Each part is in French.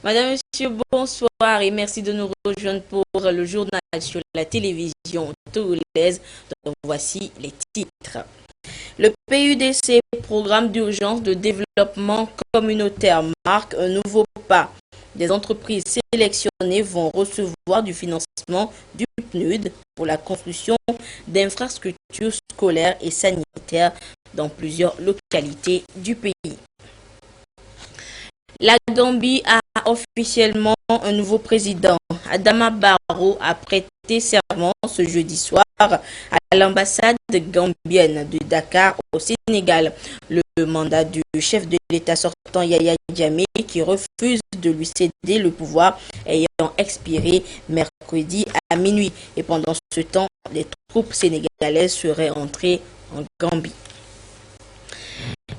Madame, Monsieur, bonsoir et merci de nous rejoindre pour le journal sur la télévision togolaise. Donc, voici les titres. Le PUDC, Programme d'urgence de développement communautaire, marque un nouveau pas. Des entreprises sélectionnées vont recevoir du financement du PNUD pour la construction d'infrastructures scolaires et sanitaires dans plusieurs localités du pays. La Gambie a officiellement un nouveau président. Adama Barrow a prêté serment ce jeudi soir à l'ambassade gambienne de Dakar au Sénégal. Le mandat du chef de l'État sortant Yaya Jammeh qui refuse de lui céder le pouvoir ayant expiré mercredi à minuit. Et pendant ce temps, les troupes sénégalaises seraient entrées en Gambie.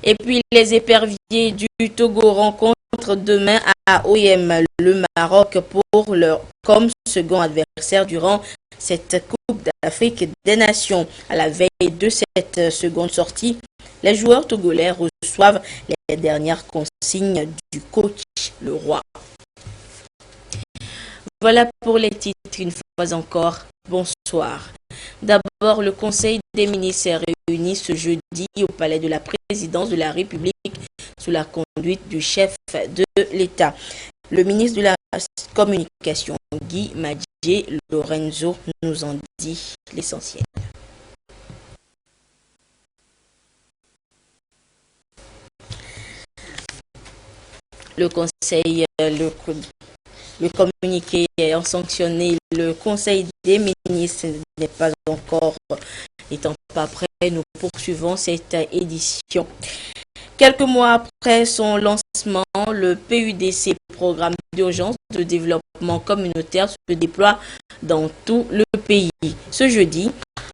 Et puis les éperviers du Togo rencontrent demain à OIM le Maroc pour leur comme second adversaire durant cette Coupe d'Afrique des Nations. À la veille de cette seconde sortie, les joueurs togolais reçoivent les dernières consignes du coach, le roi. Voilà pour les titres une fois encore. Bonsoir. D'abord, le Conseil des ministres est réuni ce jeudi au Palais de la Présidence de la République sous la conduite du chef de l'État. Le ministre de la Communication, Guy Madjé Lorenzo, nous en dit l'essentiel. Le Conseil, le communiqué ayant sanctionné le Conseil des ministres n'est pas encore étant pas prêt. Nous poursuivons cette édition. Quelques mois après son lancement, le PUDC, Programme d'urgence de développement communautaire, se déploie dans tout le pays. Ce jeudi,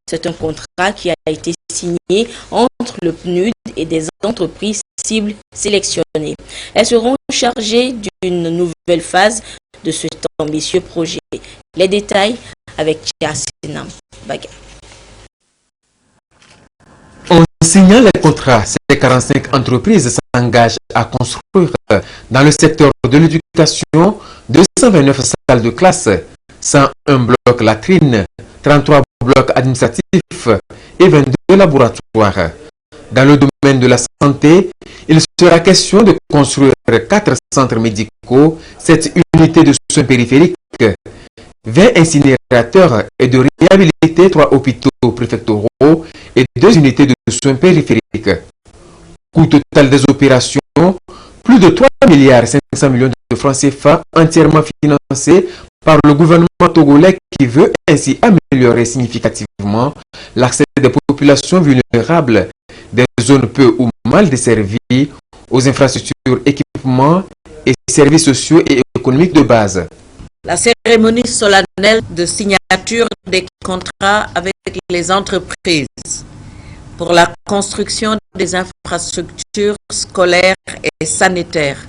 c'est un contrat qui a été signé entre le PNUD et des entreprises cibles sélectionnées. Elles seront chargées d'une nouvelle phase de cet ambitieux projet. Les détails avec Yassina Baga. En signant les contrats, ces 45 entreprises s'engagent à construire dans le secteur de l'éducation 229 salles de classe, 101 blocs latrines, 33 blocs administratifs et 22 laboratoires. Dans le domaine de la santé, il sera question de construire 4 centres médicaux, 7 unités de soins périphériques, 20 incinérateurs et de réhabiliter 3 hôpitaux préfectoraux et 2 unités de soins périphériques. Coût total des opérations, plus de 3 milliards 500 millions de francs CFA entièrement financés par le gouvernement togolais qui veut ainsi améliorer significativement l'accès des populations vulnérables des zones peu ou mal desservies aux infrastructures, équipements et services sociaux et économiques de base. La cérémonie solennelle de signature des contrats avec les entreprises pour la construction des infrastructures scolaires et sanitaires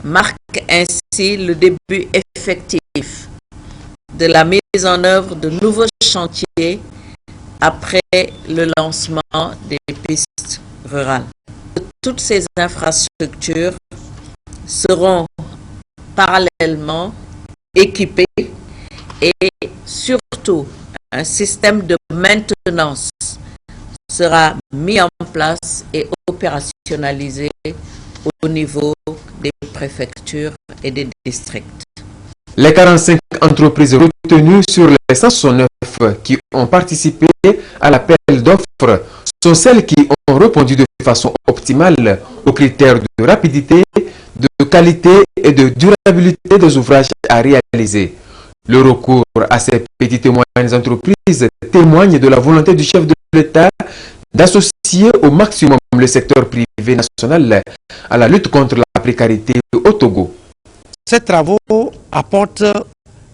marque ainsi le début effectif de la mise en œuvre de nouveaux chantiers après le lancement des pistes rurales. Toutes ces infrastructures seront parallèlement équipées et surtout un système de maintenance sera mis en place et opérationnalisé au niveau des préfectures et des districts. Les 45 entreprises retenues sur les 169 qui ont participé à l'appel d'offres sont celles qui ont répondu de façon optimale aux critères de rapidité, de qualité et de durabilité des ouvrages à réaliser. Le recours à ces petites et moyennes entreprises témoigne de la volonté du chef de l'État d'associer au maximum le secteur privé national à la lutte contre la précarité au Togo. Ces travaux apportent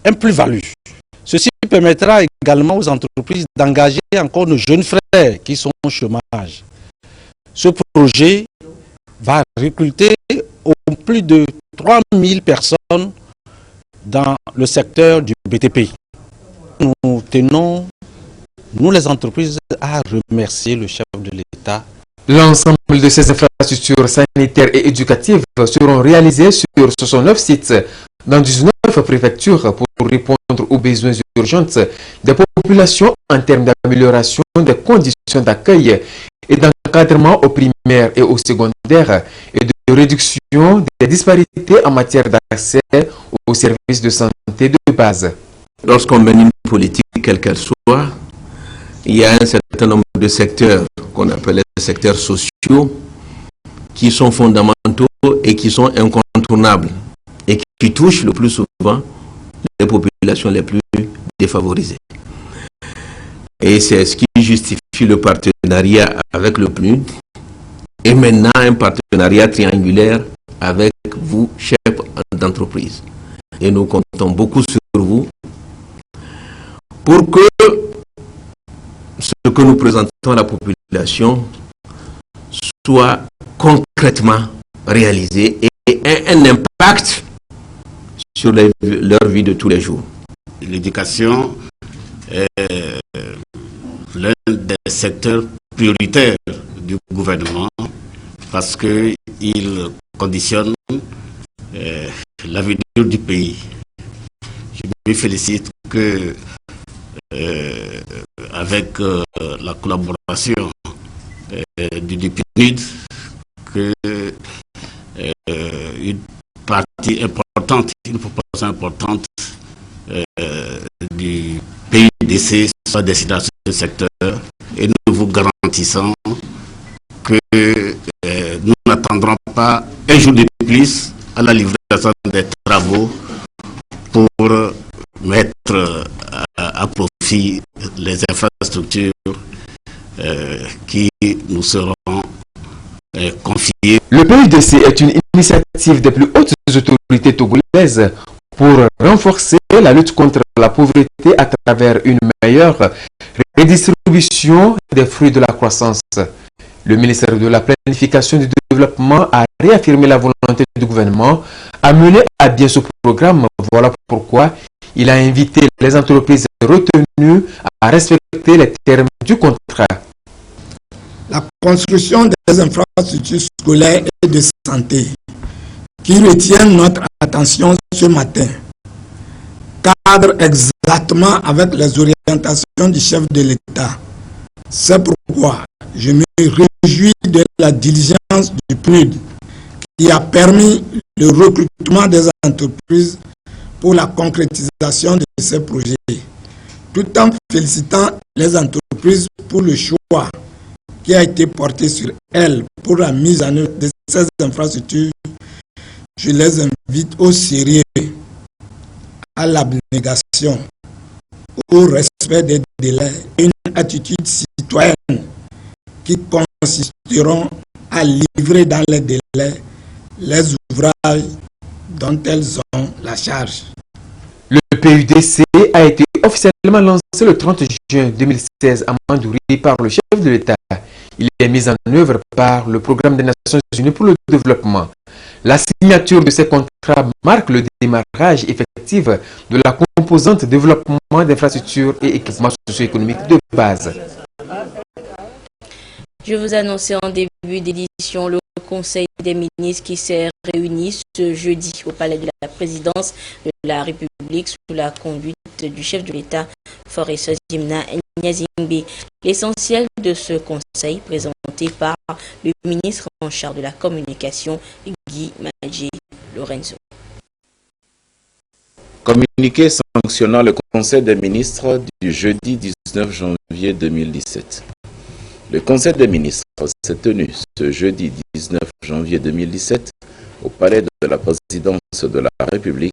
un plus-value. Ceci permettra également aux entreprises d'engager encore nos jeunes frères qui sont au chômage. Ce projet va recruter au plus de 3000 personnes dans le secteur du BTP. Nous tenons, nous les entreprises, à remercier le chef de l'État L'ensemble de ces infrastructures sanitaires et éducatives seront réalisées sur 69 sites dans 19 préfectures pour répondre aux besoins urgents des populations en termes d'amélioration des conditions d'accueil et d'encadrement au primaire et au secondaire et de réduction des disparités en matière d'accès aux services de santé de base. Lorsqu'on mène une politique, quelle qu'elle soit, il y a un certain nombre de secteurs qu'on appelle les secteurs sociaux qui sont fondamentaux et qui sont incontournables et qui touchent le plus souvent les populations les plus défavorisées. Et c'est ce qui justifie le partenariat avec le PNUD et maintenant un partenariat triangulaire avec vous, chefs d'entreprise. Et nous comptons beaucoup sur vous pour que ce que nous présentons à la population soit concrètement réalisé et ait un impact sur leur vie de tous les jours. L'éducation est l'un des secteurs prioritaires du gouvernement parce qu'il conditionne l'avenir du pays. Je me félicite que avec la collaboration du PNUD, que une partie importante, une proportion importante du PUDC soit destinée à ce secteur et nous vous garantissons que nous n'attendrons pas un jour de plus à la livraison des travaux pour mettre à profit les infrastructures qui nous seront confiées. Le PUDC est une initiative des plus hautes autorités togolaises pour renforcer la lutte contre la pauvreté à travers une meilleure redistribution des fruits de la croissance. Le ministère de la Planification et du Développement a réaffirmé la volonté du gouvernement à mener à bien ce programme. Voilà pourquoi il a invité les entreprises retenues à respecter les termes du contrat. La construction des infrastructures scolaires et de santé qui retiennent notre attention ce matin cadre exactement avec les orientations du chef de l'État. C'est pourquoi je me réjouis de la diligence du PNUD qui a permis le recrutement des entreprises pour la concrétisation de ces projets, tout en félicitant les entreprises pour le choix qui a été porté sur elles pour la mise en œuvre de ces infrastructures. Je les invite au sérieux, à l'abnégation, au respect des délais et une attitude citoyenne qui consisteront à livrer dans les délais les ouvrages dont elles ont la charge. Le PUDC a été officiellement lancé le 30 juin 2016 à Mandouri par le chef de l'État. Il est mis en œuvre par le Programme des Nations Unies pour le développement. La signature de ces contrats marque le démarrage effectif de la composante développement d'infrastructures et équipements socio-économiques de base. Je vous annonçais en début d'édition le Conseil des ministres qui s'est réuni ce jeudi au Palais de la Présidence de la République sous la conduite du chef de l'État, Faure Sozimna Nyazingbe. L'essentiel de ce conseil présenté par le ministre en charge de la communication, Guy Madji Lorenzo. Communiqué sanctionnant le Conseil des ministres du jeudi 19 janvier 2017. Le Conseil des ministres s'est tenu ce jeudi 19 janvier 2017 au Palais de la Présidence de la République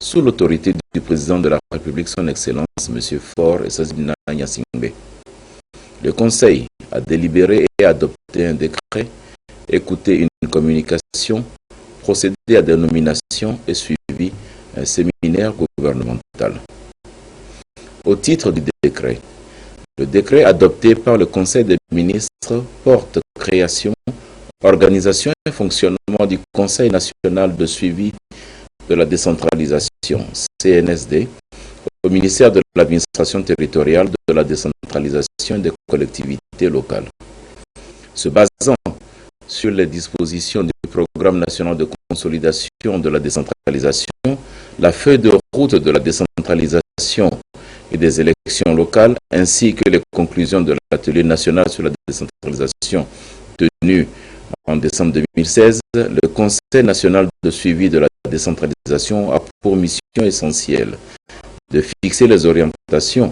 sous l'autorité du Président de la République, son Excellence, M. Faure Sozimna Nyazingbe. Le Conseil a délibéré et adopté un décret, écouté une communication, procédé à des nominations et suivi un séminaire gouvernemental. Au titre du décret, le décret adopté par le Conseil des ministres porte création, organisation et fonctionnement du Conseil national de suivi de la décentralisation, CNSD, au ministère de l'administration territoriale, de la décentralisation et des collectivités locales. Se basant sur les dispositions du Programme national de consolidation de la décentralisation, la feuille de route de la décentralisation et des élections locales, ainsi que les conclusions de l'atelier national sur la décentralisation tenu en décembre 2016, le Conseil national de suivi de la décentralisation a pour mission essentielle de fixer les orientations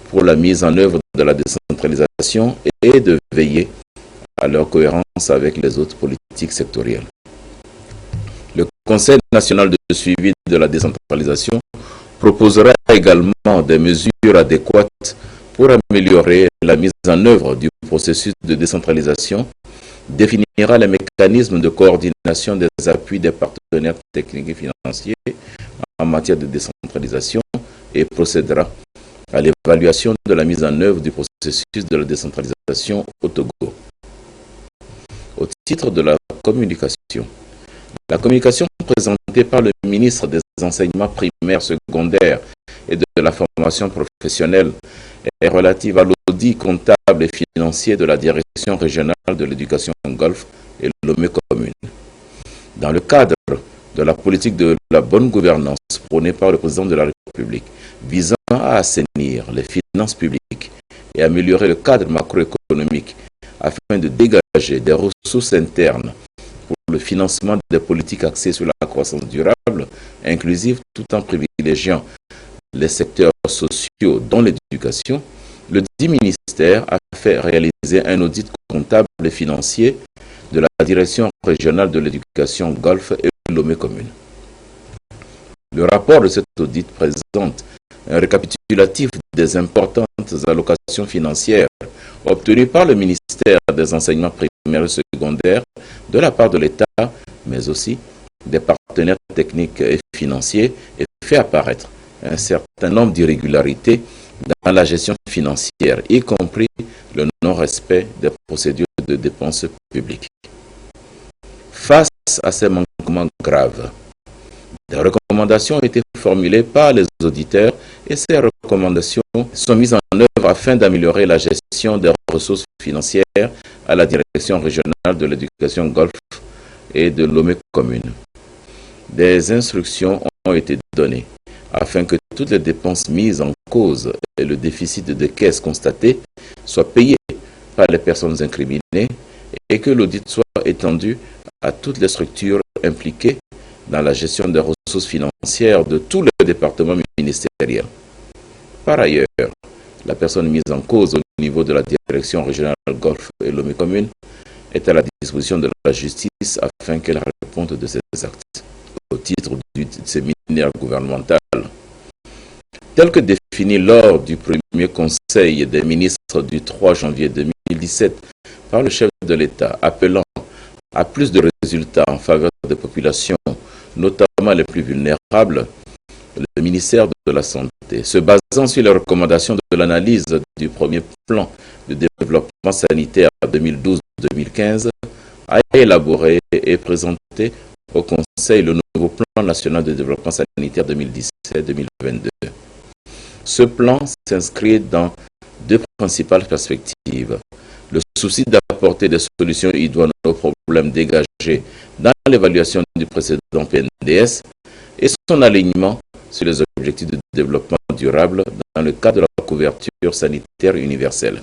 pour la mise en œuvre de la décentralisation et de veiller à leur cohérence avec les autres politiques sectorielles. Le Conseil national de suivi de la décentralisation proposera également des mesures adéquates pour améliorer la mise en œuvre du processus de décentralisation, définira les mécanismes de coordination des appuis des partenaires techniques et financiers en matière de décentralisation et procédera à l'évaluation de la mise en œuvre du processus de la décentralisation au Togo. Au titre de la communication présentée par le ministre des Enseignements primaires, secondaires et de la formation professionnelle est relative à l'audit comptable et financier de la Direction régionale de l'éducation Golfe et Lomé commune. Dans le cadre de la politique de la bonne gouvernance prônée par le président de la République, visant à assainir les finances publiques et améliorer le cadre macroéconomique afin de dégager des ressources internes pour le financement des politiques axées sur la croissance durable, inclusive, tout en privilégiant les secteurs sociaux dont l'éducation, le dit ministère a fait réaliser un audit comptable et financier de la Direction régionale de l'éducation Golfe et Lomé commune. Le rapport de cet audit présente un récapitulatif des importantes allocations financières obtenues par le ministère des Enseignements primaires et secondaires de la part de l'État, mais aussi des partenaires techniques et financiers, et fait apparaître un certain nombre d'irrégularités dans la gestion financière, y compris le non-respect des procédures de dépenses publiques. Face à ces manquements graves, des recommandations ont été formulées par les auditeurs et ces recommandations sont mises en œuvre afin d'améliorer la gestion des ressources financières à la Direction régionale de l'éducation Golfe et de Lomé commune. Des instructions ont été données afin que toutes les dépenses mises en cause et le déficit de caisse constaté soient payés par les personnes incriminées et que l'audit soit étendu à toutes les structures impliquées dans la gestion des ressources financières de tous les départements ministériels. Par ailleurs, la personne mise en cause au niveau de la Direction régionale Golfe et Lomé commune est à la disposition de la justice afin qu'elle réponde de ces actes au titre du séminaire gouvernemental. Tel que défini lors du premier conseil des ministres du 3 janvier 2017 par le chef de l'État, appelant à plus de résultats en faveur des populations, notamment les plus vulnérables, le ministère de la Santé, se basant sur les recommandations de l'analyse du premier plan de développement sanitaire 2012-2015, a élaboré et présenté au Conseil le nouveau plan national de développement sanitaire 2017-2022. Ce plan s'inscrit dans deux principales perspectives. Le souci d'apporter des solutions idoines aux problèmes dégagés dans l'évaluation du précédent PNDS et son alignement sur les objectifs de développement durable dans le cadre de la couverture sanitaire universelle.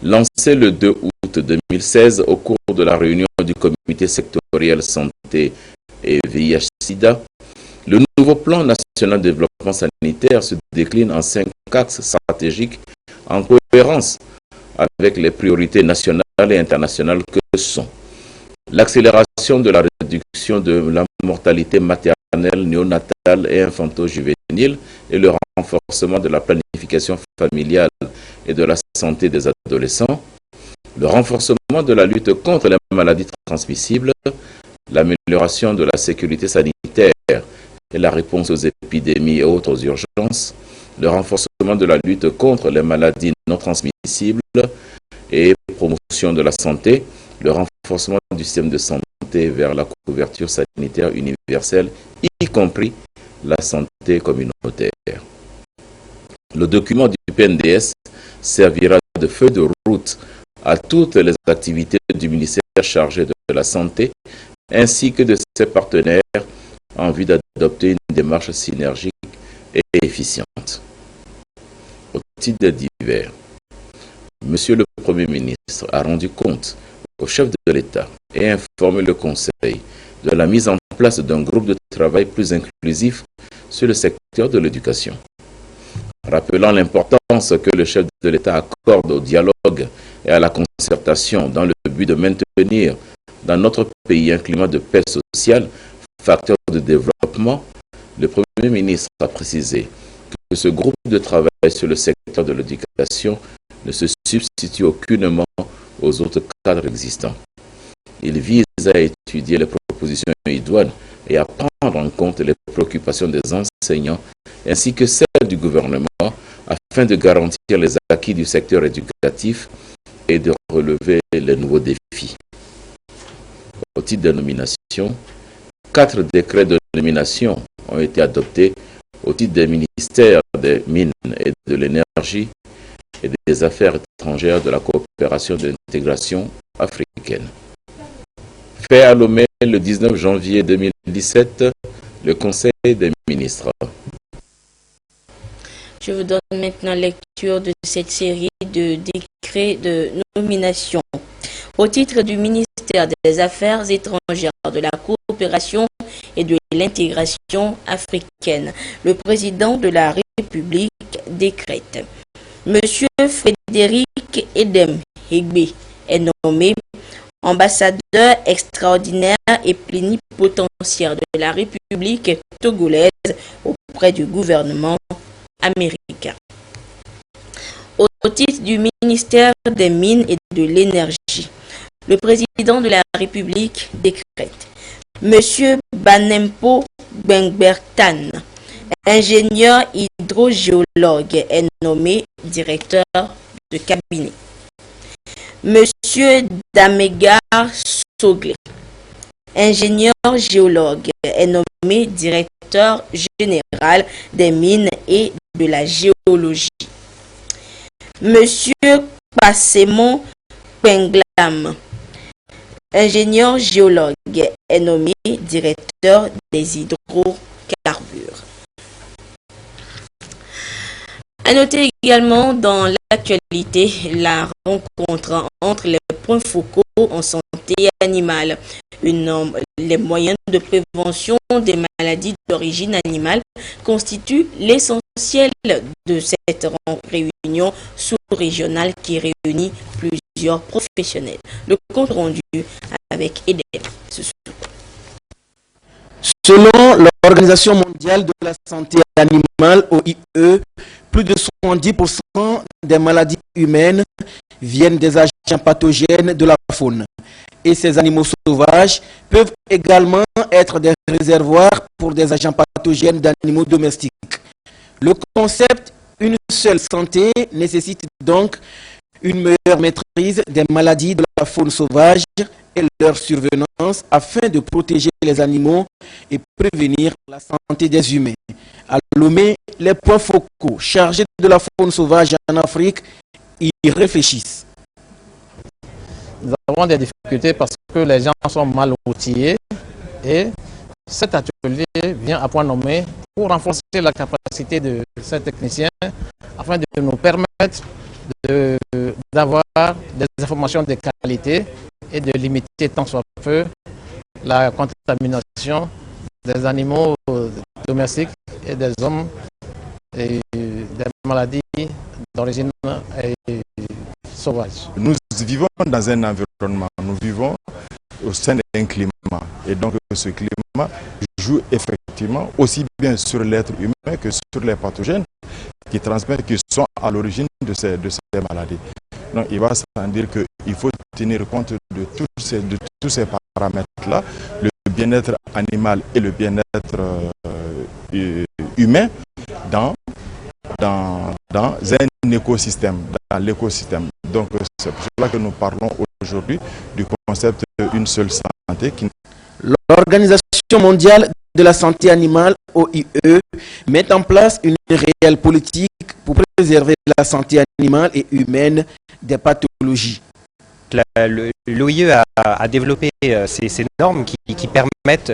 Lancé le 2 août 2016 au cours de la réunion du comité sectoriel santé et VIH-Sida, le nouveau plan national de développement sanitaire se décline en 5 axes stratégiques en cohérence avec les priorités nationales et internationales que sont l'accélération de la réduction de la mortalité maternelle, néonatale et infanto-juvénile et le renforcement de la planification familiale et de la santé des adolescents, le renforcement de la lutte contre les maladies transmissibles, l'amélioration de la sécurité sanitaire et la réponse aux épidémies et autres urgences, le renforcement de la lutte contre les maladies non transmissibles et promotion de la santé, le renforcement du système de santé vers la couverture sanitaire universelle, y compris la santé communautaire. Le document du PNDS servira de feuille de route à toutes les activités du ministère chargé de la Santé, ainsi que de ses partenaires en vue d'adopter une démarche synergique et efficiente. Au titre des divers, Monsieur le Premier ministre a rendu compte au chef de l'État et informé le Conseil de la mise en place d'un groupe de travail plus inclusif sur le secteur de l'éducation. Rappelant l'importance que le chef de l'État accorde au dialogue et à la concertation dans le but de maintenir dans notre pays un climat de paix sociale, facteur de développement, le Premier ministre a précisé que ce groupe de travail sur le secteur de l'éducation ne se substitue aucunement aux autres cadres existants. Il vise à étudier les propositions idoines et à prendre en compte les préoccupations des enseignants ainsi que celles du gouvernement afin de garantir les acquis du secteur éducatif et de relever les nouveaux défis. Au titre de nomination, 4 décrets de nomination ont été adoptés au titre des ministères des Mines et de l'Énergie et des Affaires étrangères, de la coopération et de l'intégration africaine. Fait à Lomé le 19 janvier 2017, le Conseil des ministres. Je vous donne maintenant lecture de cette série de décrets de nomination. Au titre du ministère des Affaires étrangères, de la coopération et de l'intégration africaine, le président de la République décrète. Monsieur Frédéric Edem Hegbe est nommé ambassadeur extraordinaire et plénipotentiaire de la République togolaise auprès du gouvernement américain. Au titre du ministère des Mines et de l'Énergie, le président de la République décrète. Monsieur Banempo Bengbertan, ingénieur hydrogéologue, est nommé directeur de cabinet. Monsieur Damegar Soglé, ingénieur géologue, est nommé directeur général des mines et de la géologie. Monsieur Passemon Penglam, ingénieur géologue, est nommé directeur des hydrocarbures. À noter également dans l'actualité la rencontre entre les points focaux en santé animale. Les moyens de prévention des maladies d'origine animale constituent l'essentiel de cette réunion sous-régionale qui réunit plusieurs professionnels. Le compte rendu avec Edem. Selon l'Organisation mondiale de la santé animale, OIE, plus de 70% des maladies humaines viennent des agents pathogènes de la faune. Et ces animaux sauvages peuvent également être des réservoirs pour des agents pathogènes d'animaux domestiques. Le concept « une seule santé » nécessite donc une meilleure maîtrise des maladies de la faune sauvage et leur survenance afin de protéger les animaux et prévenir la santé des humains. À Lomé, les points focaux chargés de la faune sauvage en Afrique y réfléchissent. Nous avons des difficultés parce que les gens sont mal outillés et cet atelier vient à point nommé pour renforcer la capacité de ces techniciens afin de nous permettre d'avoir des informations de qualité et de limiter tant soit peu la contamination des animaux domestiques et des hommes et des maladies d'origine sauvage. Nous vivons dans un environnement, nous vivons au sein d'un climat et donc ce climat joue effectivement aussi bien sur l'être humain que sur les pathogènes qui transmettent, qui sont à l'origine de ces maladies. Donc il va sans dire qu'il faut tenir compte de tous ces paramètres-là, le bien-être animal et le bien-être humain dans un écosystème, dans l'écosystème. Donc c'est pour cela que nous parlons aujourd'hui du concept une seule santé. L'Organisation mondiale de la santé animale, OIE, met en place une réelle politique pour préserver la santé animale et humaine des pathologies. l'OIE a développé ces normes qui permettent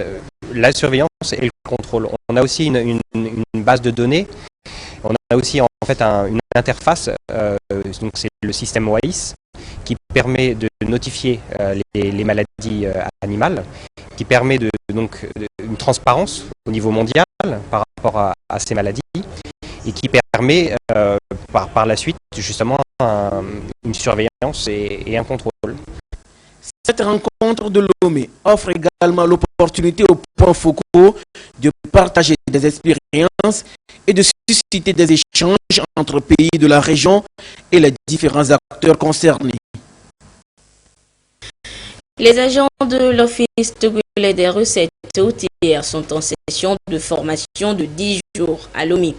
la surveillance et le contrôle. On a aussi une base de données. On a aussi en fait une interface, donc c'est le système OAIS, qui permet de notifier les maladies animales, qui permet donc une transparence au niveau mondial par rapport à ces maladies, et qui permet par la suite justement une surveillance et un contrôle. Cette rencontre de Lomé offre également l'opportunité aux points focaux de partager des expériences et de susciter des échanges entre pays de la région et les différents acteurs concernés. Les agents de l'Office togolais des recettes OTR sont en session de formation de 10 jours à Lomé.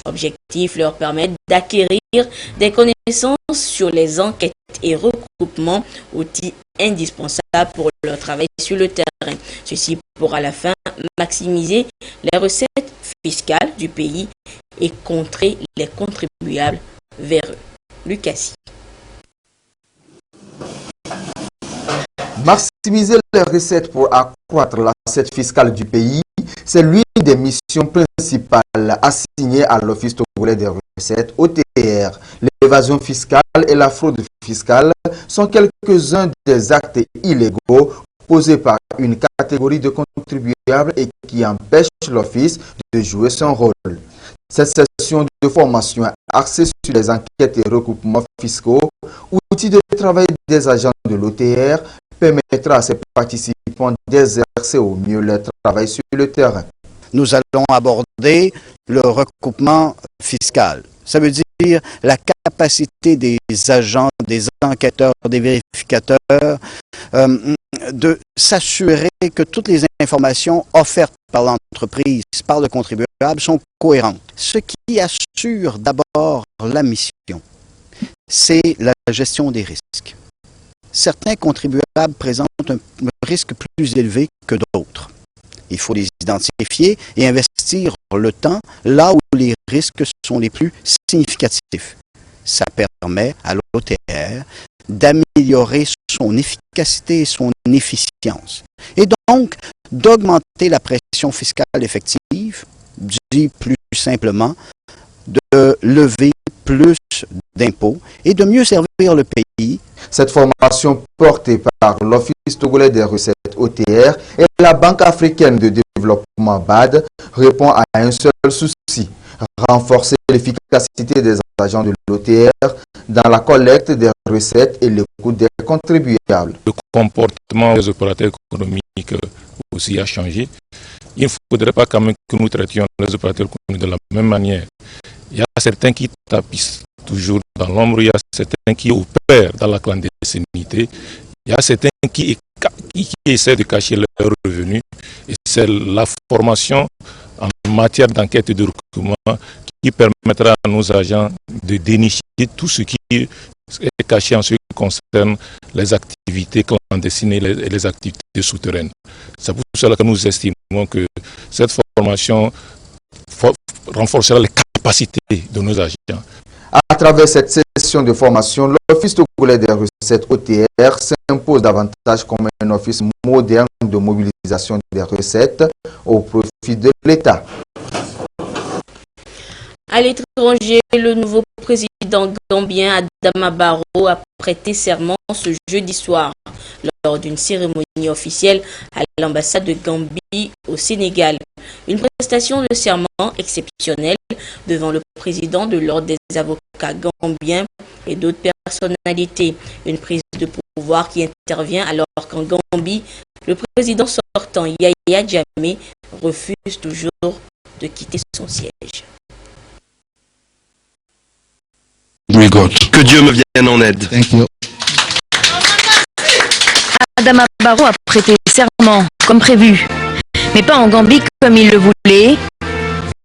Objectif, leur permettre d'acquérir des connaissances sur les enquêtes et regroupements, outils indispensables pour leur travail sur le terrain. Ceci pour à la fin maximiser les recettes fiscales du pays et contrer les contribuables véreux. Lucas. Maximiser les recettes pour accroître l'assiette fiscale du pays, c'est l'une des missions principales assignées à l'Office togolais des recettes, OTR. L'évasion fiscale et la fraude fiscale sont quelques-uns des actes illégaux posés par une catégorie de contribuables et qui empêchent l'Office de jouer son rôle. Cette session de formation axée sur les enquêtes et recoupements fiscaux, outil de travail des agents de l'OTR, permettra à ses participants d'exercer au mieux leur travail sur le terrain. Nous allons aborder le recoupement fiscal. Ça veut dire la capacité des agents, des enquêteurs, des vérificateurs de s'assurer que toutes les informations offertes par l'entreprise, par le contribuable, sont cohérentes. Ce qui assure d'abord la mission, c'est la gestion des risques. Certains contribuables présentent un risque plus élevé que d'autres. Il faut les identifier et investir le temps là où les risques sont les plus significatifs. Ça permet à l'OTR d'améliorer son efficacité et son efficience. Et donc, d'augmenter la pression fiscale effective, dit plus simplement, de lever plus d'impôts et de mieux servir le pays. Cette formation portée par l'Office togolais des recettes OTR et la Banque africaine de développement BAD répond à un seul souci, renforcer l'efficacité des agents de l'OTR dans la collecte des recettes et l'écoute des contribuables. Le comportement des opérateurs économiques aussi a changé. Il ne faudrait pas quand même que nous traitions les opérateurs économiques de la même manière. Il y a certains qui tapissent toujours dans l'ombre, il y a certains qui opèrent dans la clandestinité, il y a certains qui essaient de cacher leurs revenus. Et c'est la formation en matière d'enquête et de recrutement qui permettra à nos agents de dénicher tout ce qui est caché en ce qui concerne les activités clandestines et les activités souterraines. C'est pour cela que nous estimons que cette formation renforcera les capacités de nos agents. À travers cette session de formation, l'Office togolais des recettes OTR s'impose davantage comme un office moderne de mobilisation des recettes au profit de l'État. À l'étranger, le nouveau président gambien Adama Barrow a prêté serment ce jeudi soir lors d'une cérémonie officielle à l'ambassade de Gambie au Sénégal. Une prestation de serment exceptionnelle devant le président de l'Ordre des avocats gambiens et d'autres personnalités. Une prise de pouvoir qui intervient alors qu'en Gambie, le président sortant Yahya Jammeh refuse toujours de quitter son siège. Que Dieu me vienne en aide. Adama Barrow a prêté serment, comme prévu, mais pas en Gambie comme il le voulait.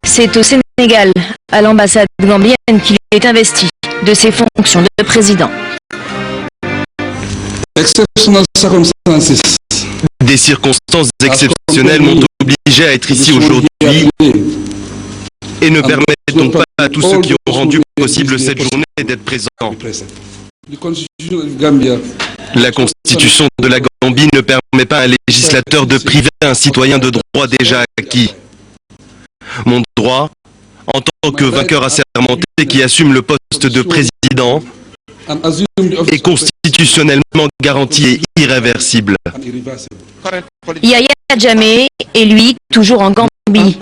C'est au Sénégal, à l'ambassade gambienne, qu'il est investi de ses fonctions de président. Des circonstances exceptionnelles m'ont obligé à être ici aujourd'hui et ne permettent donc pas à tous ceux qui ont rendu possible cette journée d'être présents. La constitution de la Gambie ne permet pas à un législateur de priver un citoyen de droits déjà acquis. Mon droit, en tant que vainqueur assermenté qui assume le poste de président, est constitutionnellement garanti et irréversible. Yahya Jammeh est lui toujours en Gambie.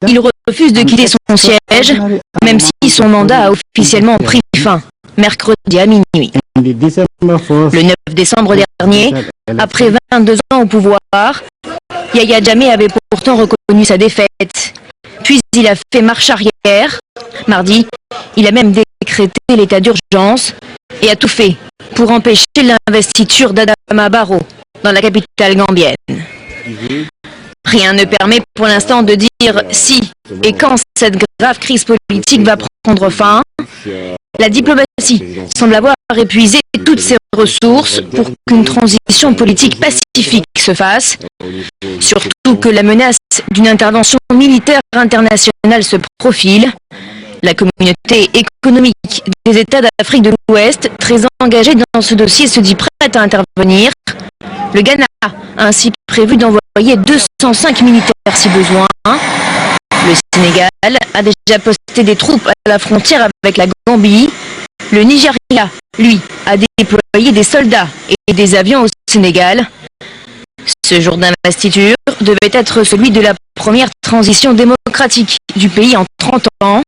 Il refuse de quitter son siège, même si son mandat a officiellement pris fin, mercredi à minuit. Le 9 décembre dernier, après 22 ans au pouvoir, Yahya Jammeh avait pourtant reconnu sa défaite. Puis il a fait marche arrière. Mardi, il a même décrété l'état d'urgence et a tout fait pour empêcher l'investiture d'Adama Barrow dans la capitale gambienne. Rien ne permet pour l'instant de dire si et quand cette grave crise politique va prendre fin. La diplomatie semble avoir épuisé toutes ses ressources pour qu'une transition politique pacifique se fasse, surtout que la menace d'une intervention militaire internationale se profile. La communauté économique des États d'Afrique de l'Ouest, très engagée dans ce dossier, se dit prête à intervenir. Le Ghana a ainsi prévu d'envoyer 205 militaires si besoin. Le Sénégal a déjà posté des troupes à la frontière avec la Gambie. Le Nigeria, lui, a déployé des soldats et des avions au Sénégal. Ce jour d'investiture devait être celui de la première transition démocratique du pays en 30 ans.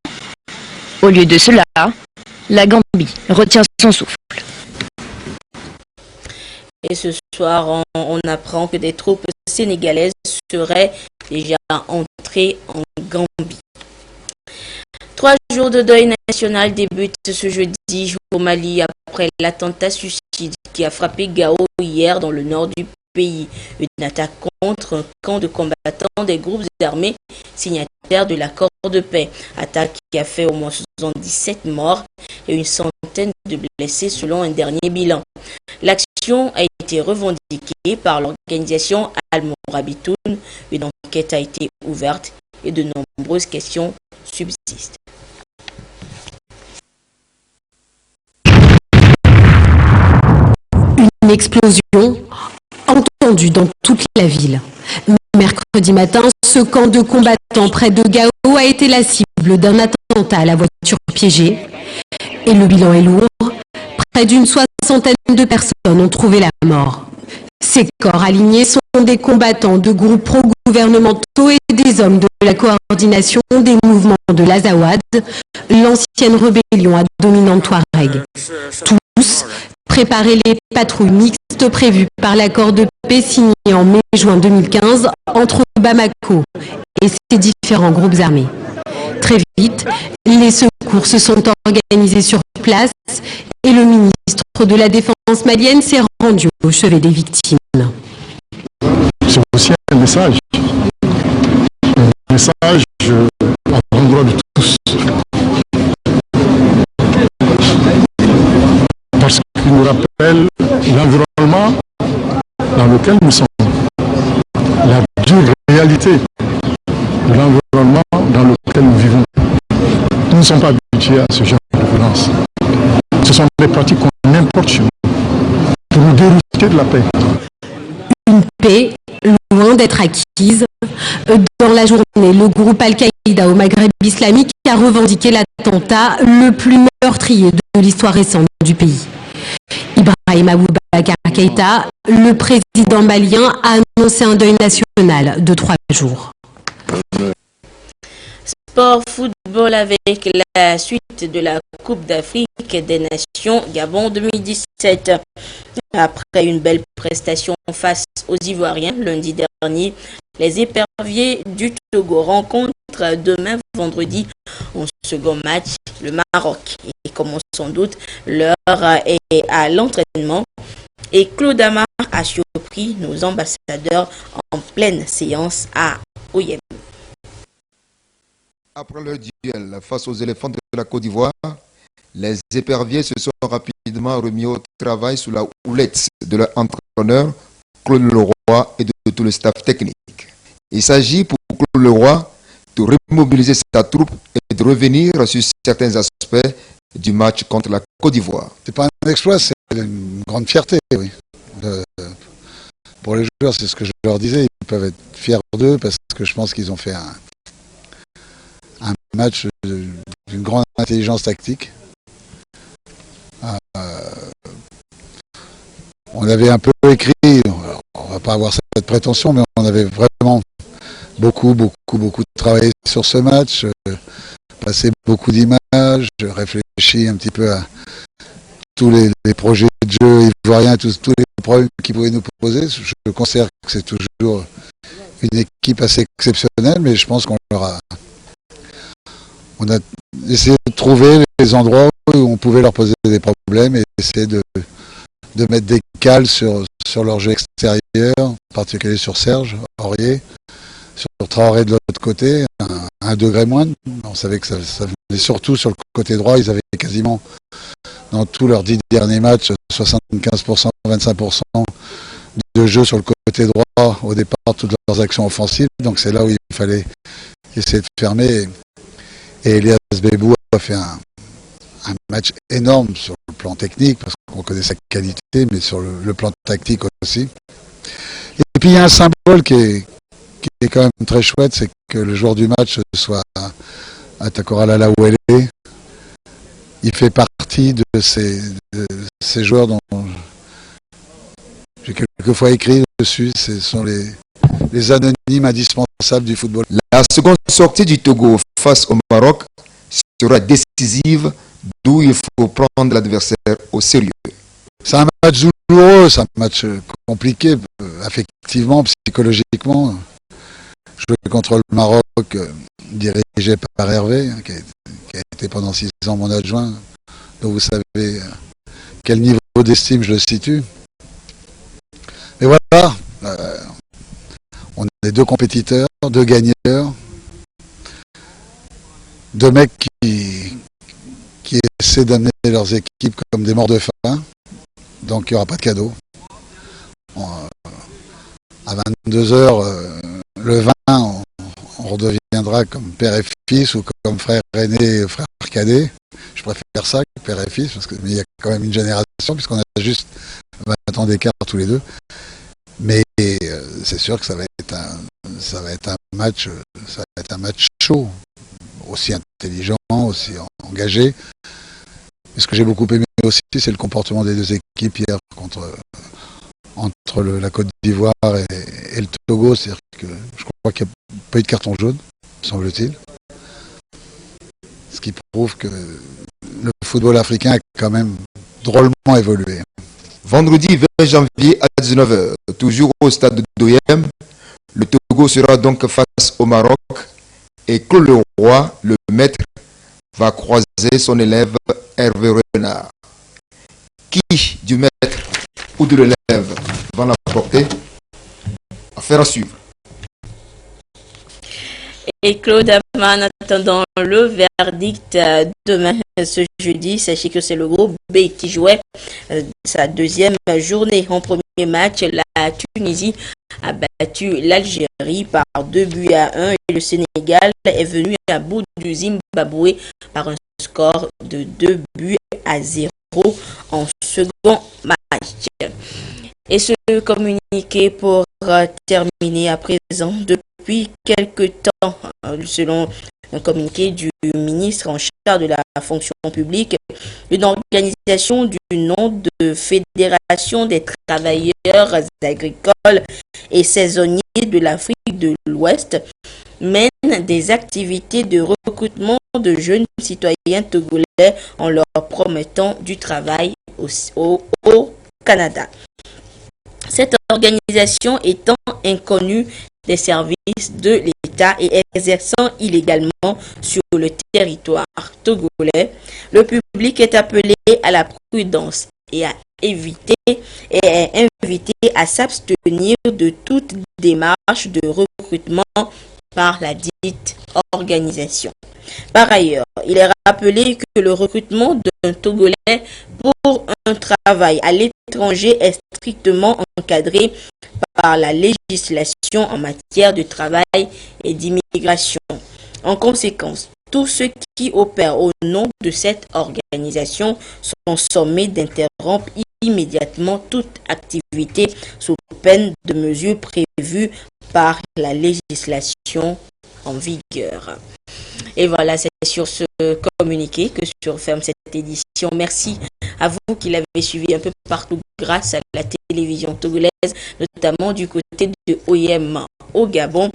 Au lieu de cela, la Gambie retient son souffle. Et ce soir, on apprend que des troupes sénégalaises seraient déjà entrées en Gambie. 3 jours de deuil national débutent ce jeudi au Mali après l'attentat suicide qui a frappé Gao hier dans le nord du pays. Une attaque contre un camp de combattants des groupes armés signataires de l'accord de paix. Attaque qui a fait au moins 77 morts et une centaine de blessés selon un dernier bilan. L'action a été revendiquée par l'organisation Al-Mourabitoun. Une enquête a été ouverte et de nombreuses questions subsistent. Une explosion entendue dans toute la ville. Mercredi matin, ce camp de combattants près de Gao a été la cible d'un attentat à la voiture piégée. Et le bilan est lourd. Près d'une soixantaine de personnes ont trouvé la mort. Ces corps alignés sont des combattants de groupes pro-gouvernementaux et des hommes de la coordination des mouvements de l'Azawad, l'ancienne rébellion à dominante Touareg. Tous préparaient les patrouilles mixtes prévues par l'accord de paix signé en mai-juin 2015 entre Bamako et ses différents groupes armés. Très vite, les secours se sont organisés sur place et le ministre de la Défense malienne s'est rendu au chevet des victimes. C'est aussi un message. Un message à l'endroit de tous. Parce qu'il nous rappelle l'environnement dans lequel nous sommes. La dure réalité de l'environnement dans lequel nous vivons. Nous ne sommes pas habitués à ce genre de violence. Ce sont des pratiques qu'on importe chez nous pour nous dérouter de la paix. Une paix loin d'être acquise. Dans la journée, le groupe Al-Qaïda au Maghreb islamique a revendiqué l'attentat le plus meurtrier de l'histoire récente du pays. Ibrahim Aboubacar Keïta, le président malien, a annoncé un deuil national de 3 jours. Sport football avec la suite de la Coupe d'Afrique des Nations Gabon 2017. Après une belle prestation face aux Ivoiriens lundi dernier, les éperviers du Togo rencontrent demain vendredi en second match le Maroc. Et comme on sans doute, l'heure est à l'entraînement. Et Claude Amar a surpris nos ambassadeurs en pleine séance à Oyem. Après leur duel face aux éléphants de la Côte d'Ivoire, les éperviers se sont rapidement remis au travail sous la houlette de leur entraîneur Claude Leroy et de tout le staff technique. Il s'agit pour Claude Leroy de remobiliser sa troupe et de revenir sur certains aspects du match contre la Côte d'Ivoire. C'est pas un exploit, c'est une grande fierté, oui. pour les joueurs, c'est ce que je leur disais, ils peuvent être fiers d'eux parce que je pense qu'ils ont fait un match d'une grande intelligence tactique. On avait un peu écrit, alors, on va pas avoir cette prétention, mais on avait vraiment beaucoup travaillé sur ce match, passé beaucoup d'images, réfléchi un petit peu à tous les projets de jeu ivoiriens, tous les problèmes qu'ils pouvaient nous poser. Je considère que c'est toujours une équipe assez exceptionnelle, mais je pense on a essayé de trouver les endroits où on pouvait leur poser des problèmes et essayer de mettre des cales sur leur jeu extérieur, en particulier sur Serge Aurier, sur Traoré de l'autre côté, un degré moindre. On savait que ça venait surtout sur le côté droit, ils avaient quasiment dans tous leurs 10 derniers matchs 75%, 25% de jeu sur le côté droit au départ, toutes leurs actions offensives. Donc c'est là où il fallait essayer de fermer. Et Elias Bebou a fait un match énorme sur le plan technique, parce qu'on connaît sa qualité, mais sur le plan tactique aussi. Et puis il y a un symbole qui est quand même très chouette, c'est que le joueur du match soit Atakora Lalawele. Il fait partie de ces joueurs dont j'ai quelquefois écrit dessus, ce sont les anonymes indispensables du football. La seconde sortie du Togo face au Maroc sera décisive, d'où il faut prendre l'adversaire au sérieux. C'est un match douloureux, c'est un match compliqué, affectivement, psychologiquement. Jouer contre le Maroc, dirigé par Hervé, qui a été pendant 6 ans mon adjoint, donc vous savez quel niveau d'estime je le situe. Mais voilà, on est 2 compétiteurs, 2 gagneurs, 2 mecs qui essaient d'amener leurs équipes comme des morts de faim, donc il n'y aura pas de cadeau. À 22h, le 20, on redeviendra comme père et fils ou comme frère aîné et frère cadet. Je préfère ça que père et fils, parce qu'il y a quand même une génération, puisqu'on a juste 20 ans d'écart tous les deux. Mais c'est sûr que ça va être un match chaud, aussi intelligent, aussi engagé. Et ce que j'ai beaucoup aimé aussi, c'est le comportement des 2 équipes hier entre la Côte d'Ivoire et le Togo. C'est-à-dire que je crois qu'il n'y a pas eu de carton jaune, semble-t-il. Ce qui prouve que le football africain a quand même drôlement évolué. Vendredi 20 janvier à 19h, toujours au stade de Doyem, le Togo sera donc face au Maroc et Claude Leroy, le maître, va croiser son élève Hervé Renard. Qui du maître ou de l'élève va l'emporter? Affaire à suivre. Et Claude Ama, en attendant le verdict demain, ce jeudi, sachez que c'est le groupe B qui jouait sa 2e journée. En premier match, la Tunisie a battu l'Algérie par 2-1 et le Sénégal est venu à bout du Zimbabwe par un score de 2-0 en second match. Et ce communiqué pour terminer à présent, depuis quelque temps, selon un communiqué du ministre en charge de la fonction publique, une organisation du nom de Fédération des travailleurs agricoles et saisonniers de l'Afrique de l'Ouest mène des activités de recrutement de jeunes citoyens togolais en leur promettant du travail au Canada. Cette organisation étant inconnue des services de l'État et exerçant illégalement sur le territoire togolais, le public est appelé à la prudence et est invité à s'abstenir de toute démarche de recrutement par la dite organisation. Par ailleurs, il est rappelé que le recrutement d'un Togolais pour un travail à l'étranger est strictement encadré par la législation en matière de travail et d'immigration. En conséquence, tous ceux qui opèrent au nom de cette organisation sont sommés d'interrompre immédiatement toute activité sous peine de mesures prévues par la législation en vigueur. Et voilà, c'est sur ce communiqué que se referme cette édition. Merci à vous qui l'avez suivi un peu partout grâce à la télévision togolaise, notamment du côté de OIM au Gabon.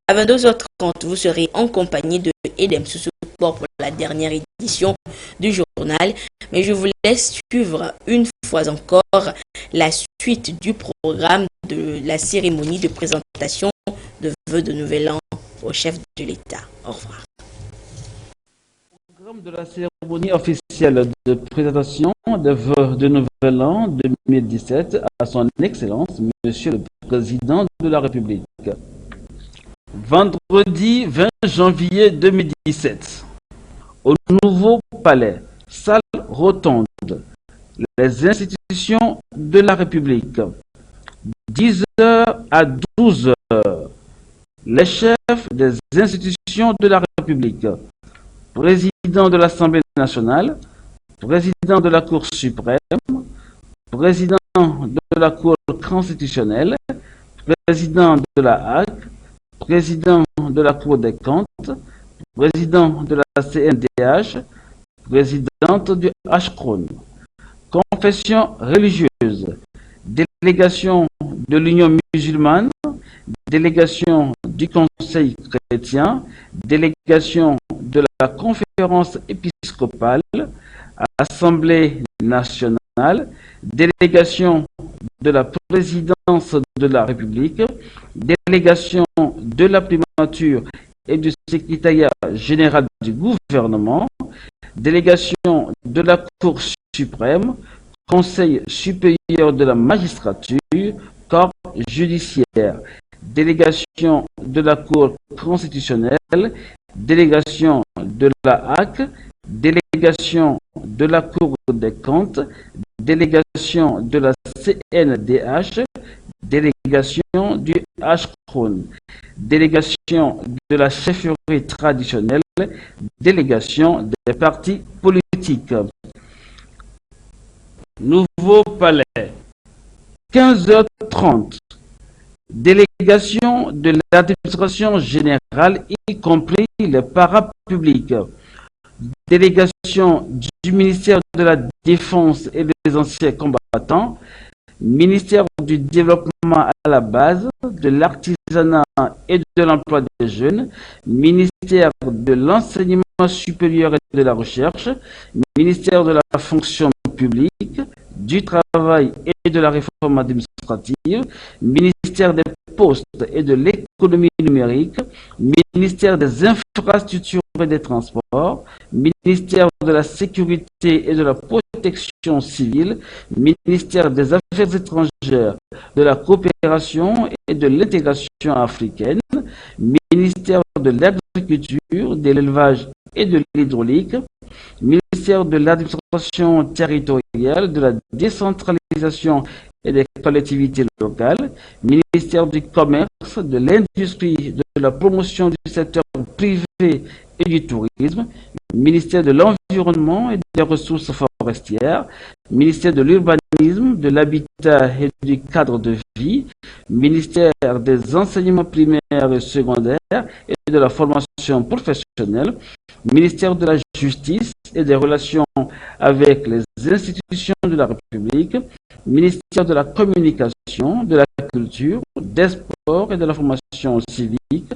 À 22h30, vous serez en compagnie de Edem Soussou pour la dernière édition du journal. Mais je vous laisse suivre une fois encore la suite du programme de la cérémonie de présentation de vœux de Nouvel An au chef de l'État. Au revoir. Programme de la cérémonie officielle de présentation de vœux de Nouvel An 2017 à son Excellence, Monsieur le Président de la République. Vendredi 20 janvier 2017, au Nouveau Palais, salle rotonde, les institutions de la République. 10h à 12h, les chefs des institutions de la République. Président de l'Assemblée nationale, président de la Cour suprême, président de la Cour constitutionnelle, président de la HAC, président de la Cour des comptes, président de la CNDH, présidente du HCRON. Confession religieuse, délégation de l'Union musulmane, délégation du Conseil chrétien, délégation de la conférence épiscopale, Assemblée nationale, délégation de la présidence de la République, délégation de la primature et du secrétariat général du gouvernement, délégation de la Cour suprême, Conseil supérieur de la magistrature, corps judiciaire, délégation de la Cour constitutionnelle, délégation de la HAC, délégation de la Cour des comptes, délégation de la CNDH, délégation du HCRON, délégation de la chefferie traditionnelle, délégation des partis politiques. Nouveau Palais, 15h30, délégation de l'administration générale, y compris les parapublics, délégation du ministère de la Défense et des anciens combattants, ministère du développement à la base, de l'artisanat et de l'emploi des jeunes, ministère de l'enseignement supérieur et de la recherche, ministère de la fonction publique, du travail et de la réforme administrative, ministère des postes et de l'économie numérique, ministère des infrastructures et des transports, ministère de la sécurité et de la protection civile, ministère des affaires étrangères, de la coopération et de l'intégration africaine, ministère de l'agriculture, de l'élevage et de l'hydraulique, ministère de l'administration territoriale, de la décentralisation et des collectivités locales, ministère du commerce, de l'industrie, de la promotion du secteur privé et du tourisme, ministère de l'environnement et des ressources forestières, ministère de l'urbanisme, de l'habitat et du cadre de vie, ministère des enseignements primaires et secondaires et de la formation professionnelle, ministère de la justice et des relations avec les institutions de la République, ministère de la communication, de la culture, des sports et de la formation civique,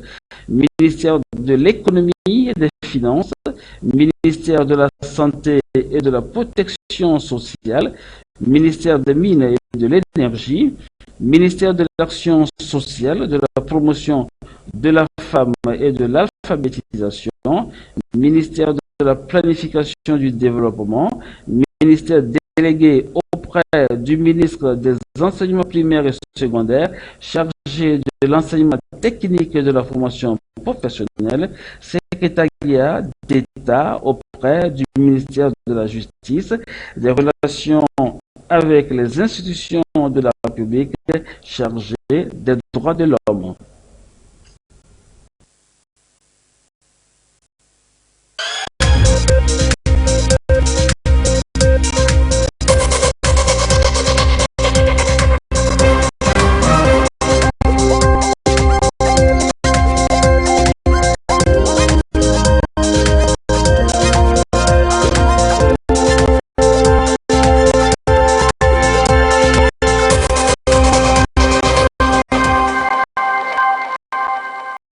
ministère de l'économie et des finances, ministère de la santé et de la protection sociale, ministère des mines et de l'énergie, ministère de l'action sociale, de la promotion de la femme et de l'alphabétisation, ministère de la planification du développement, ministère délégué auprès du ministre des enseignements primaires et secondaires, chargé de l'enseignement technique et de la formation professionnelle, secrétariat d'État auprès du ministère de la Justice, des relations avec les institutions de la République chargées des droits de l'homme.